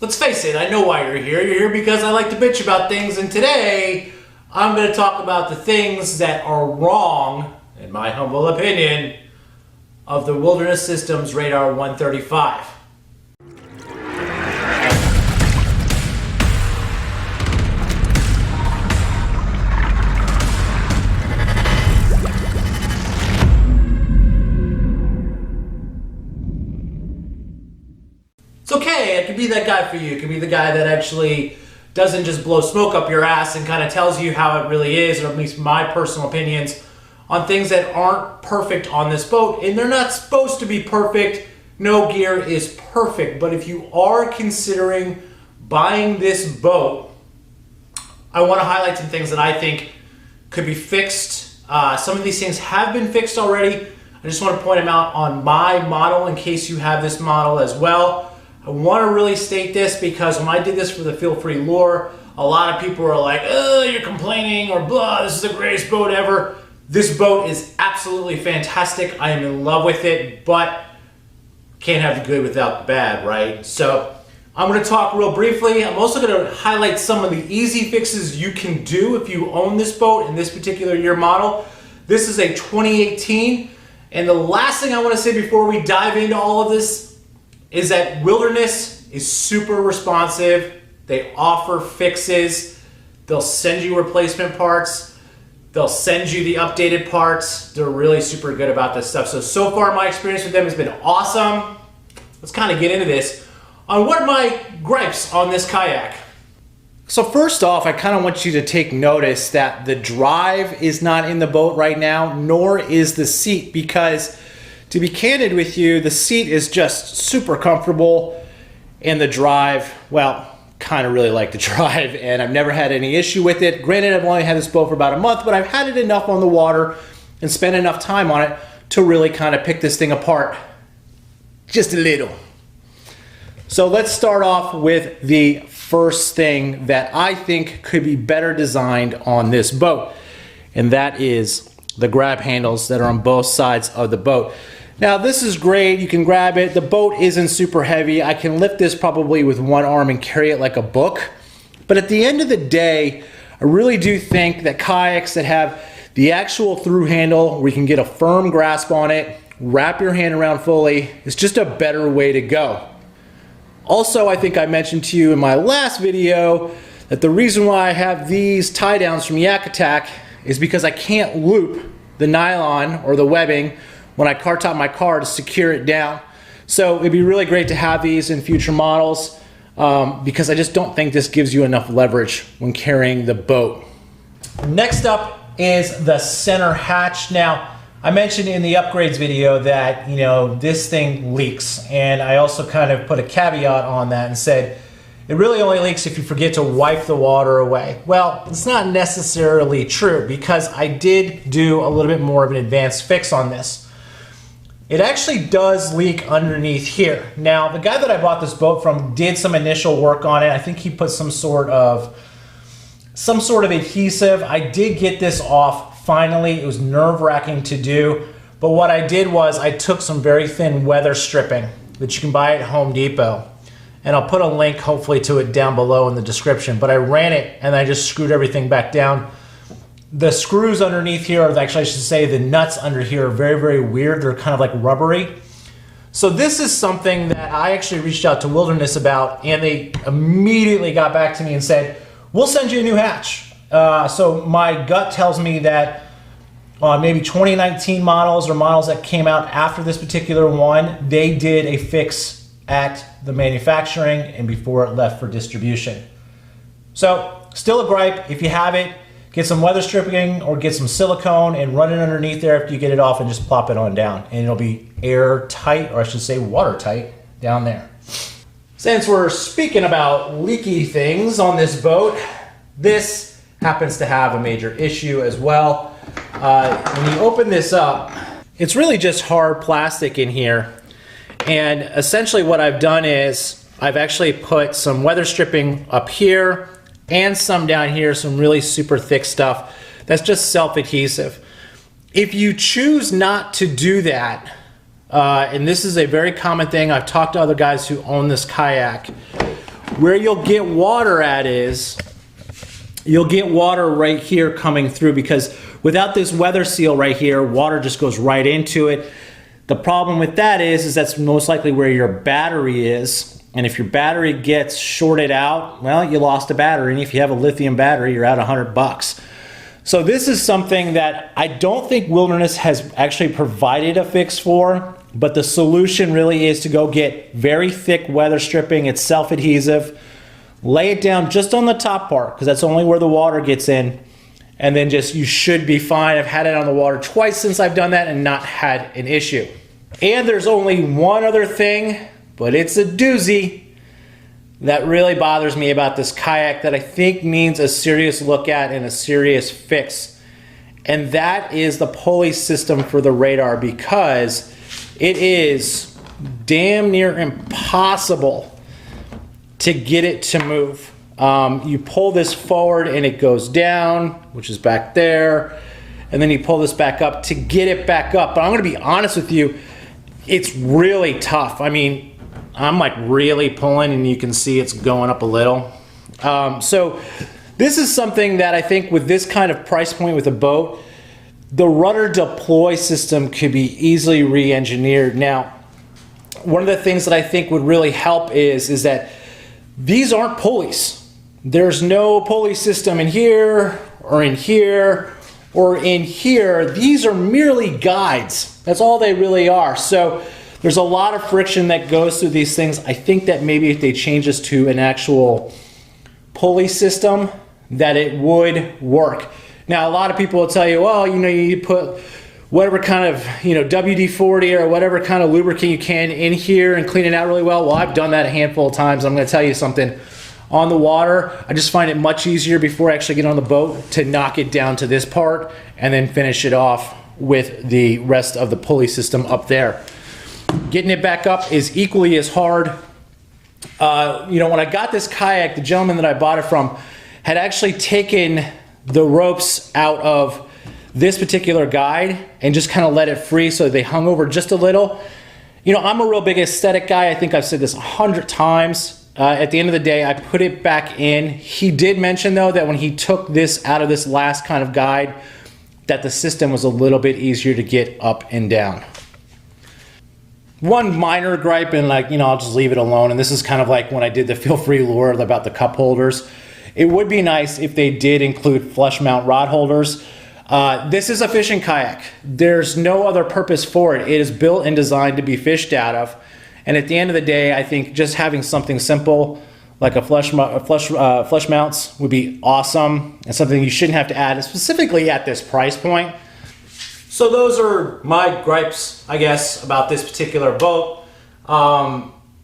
Let's face it, I know why you're here. You're here because I like to bitch about things, and today I'm going to talk about the things that are wrong, in my humble opinion, of the Wilderness Systems Radar 135. It's okay, it could be that guy for you. It could be the guy that actually doesn't just blow smoke up your ass and kind of tells you how it really is, or at least my personal opinions on things that aren't perfect on this boat. And they're not supposed to be perfect. No gear is perfect. But if you are considering buying this boat, I want to highlight some things that I think could be fixed. Some of these things have been fixed already. I just want to point them out on my model in case you have this model as well. I want to really state this because when I did this for the Feelfree Lure, a lot of people were like, oh, you're complaining, or blah, this is the greatest boat ever. This boat is absolutely fantastic. I am in love with it, but can't have the good without the bad, right? So I'm going to talk real briefly. I'm also going to highlight some of the easy fixes you can do if you own this boat in this particular year model. This is a 2018, and the last thing I want to say before we dive into all of this is that Wilderness is super responsive. They offer fixes. They'll send you replacement parts. They'll send you the updated parts. They're really super good about this stuff. So far my experience with them has been awesome. Let's kind of get into this. On what are my gripes on this kayak? So first off, I kind of want you to take notice that the drive is not in the boat right now, nor is the seat, because to be candid with you, the seat is just super comfortable, and the drive, well, kind of really like the drive, and I've never had any issue with it. Granted, I've only had this boat for about a month, but I've had it enough on the water and spent enough time on it to really kind of pick this thing apart just a little. So let's start off with the first thing that I think could be better designed on this boat, and that is the grab handles that are on both sides of the boat. Now this is great, you can grab it. The boat isn't super heavy. I can lift this probably with one arm and carry it like a book. But at the end of the day, I really do think that kayaks that have the actual through handle where you can get a firm grasp on it, wrap your hand around fully, is just a better way to go. Also, I think I mentioned to you in my last video that the reason why I have these tie downs from Yankee is because I can't loop the nylon or the webbing when I car top my car to secure it down. So it'd be really great to have these in future models because I just don't think this gives you enough leverage when carrying the boat. Next up is the center hatch. Now, I mentioned in the upgrades video that, you know, this thing leaks, and I also kind of put a caveat on that and said it really only leaks if you forget to wipe the water away. Well, it's not necessarily true because I did do a little bit more of an advanced fix on this. It actually does leak underneath here. Now, the guy that I bought this boat from did some initial work on it. I think he put some sort of adhesive. I did get this off finally. It was nerve-wracking to do, but what I did was I took some very thin weather stripping that you can buy at Home Depot, and I'll put a link hopefully to it down below in the description, but I ran it and I just screwed everything back down. The screws underneath here, or actually I should say the nuts under here, are very, very weird. They're kind of like rubbery. So this is something that I actually reached out to Wilderness about, and they immediately got back to me and said, we'll send you a new hatch. So my gut tells me that maybe 2019 models or models that came out after this particular one, they did a fix at the manufacturing and before it left for distribution. So still a gripe. If you have it, get some weather stripping or get some silicone and run it underneath there after you get it off and just plop it on down. And it'll be airtight, or I should say watertight, down there. Since we're speaking about leaky things on this boat, this happens to have a major issue as well. When you open this up, it's really just hard plastic in here. And essentially what I've done is I've actually put some weather stripping up here and some down here, some really super thick stuff that's just self-adhesive. If you choose not to do that, and this is a very common thing, I've talked to other guys who own this kayak, Where you'll get water at is, you'll get water right here coming through, because without this weather seal right here, water just goes right into it. The problem with that is that's most likely where your battery is. And if your battery gets shorted out, well, you lost a battery. And if you have a lithium battery, you're out $100. So this is something that I don't think Wilderness has actually provided a fix for, but the solution really is to go get very thick weather stripping. It's self-adhesive. Lay it down just on the top part, because that's only where the water gets in. And then just, you should be fine. I've had it on the water twice since I've done that and not had an issue. And there's only one other thing, but it's a doozy, that really bothers me about this kayak that I think needs a serious look at and a serious fix. And that is the pulley system for the radar, because it is damn near impossible to get it to move. You pull this forward and it goes down, which is back there, and then you pull this back up to get it back up. But I'm gonna be honest with you, it's really tough. I mean, I'm like really pulling and you can see it's going up a little. So this is something that I think with this kind of price point with a boat, the rudder deploy system could be easily re-engineered. Now, one of the things that I think would really help is that these aren't pulleys. There's no pulley system in here or in here or in here. These are merely guides. That's all they really are. So there's a lot of friction that goes through these things. I think that maybe if they change this to an actual pulley system, that it would work. Now, a lot of people will tell you, well, you know, you put whatever kind of, you know, WD-40 or whatever kind of lubricant you can in here and clean it out really well. Well, I've done that a handful of times. I'm going to tell you something. On the water, I just find it much easier before I actually get on the boat to knock it down to this part and then finish it off with the rest of the pulley system up there. Getting it back up is equally as hard. You know, when I got this kayak, the gentleman that I bought it from had actually taken the ropes out of this particular guide and just kind of let it free, so they hung over just a little. You know, I'm a real big aesthetic guy. I think I've said this 100 times. At the end of the day, I put it back in. He did mention, though, that when he took this out of this last kind of guide, that the system was a little bit easier to get up and down. One minor gripe, and like, you know, I'll just leave it alone, and this is kind of like when I did the Feelfree Lure about the cup holders. It would be nice if they did include flush mount rod holders. This is a fishing kayak. There's no other purpose for it. It is built and designed to be fished out of. And at the end of the day, I think just having something simple like a flush mounts would be awesome, and something you shouldn't have to add, specifically at this price point. So those are my gripes, I guess, about this particular boat.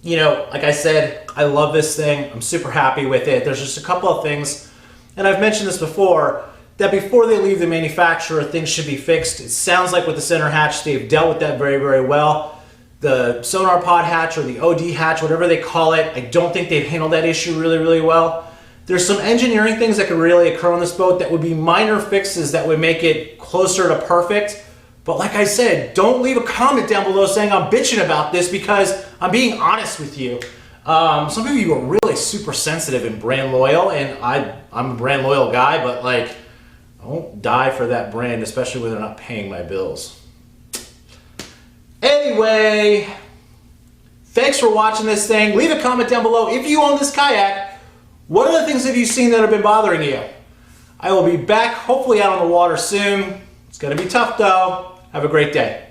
You know, like I said, I love this thing. I'm super happy with it. There's just a couple of things, and I've mentioned this before, that before they leave the manufacturer, things should be fixed. It sounds like with the center hatch, they've dealt with that very, very well. The sonar pod hatch or the OD hatch, whatever they call it, I don't think they've handled that issue really, really well. There's some engineering things that could really occur on this boat that would be minor fixes that would make it closer to perfect. But like I said, don't leave a comment down below saying I'm bitching about this, because I'm being honest with you. Some of you are really super sensitive and brand loyal, and I'm a brand loyal guy, but like, I won't die for that brand, especially when they're not paying my bills. Anyway, thanks for watching this thing. Leave a comment down below if you own this kayak. What other things have you seen that have been bothering you? I will be back, hopefully out on the water soon. It's going to be tough though. Have a great day.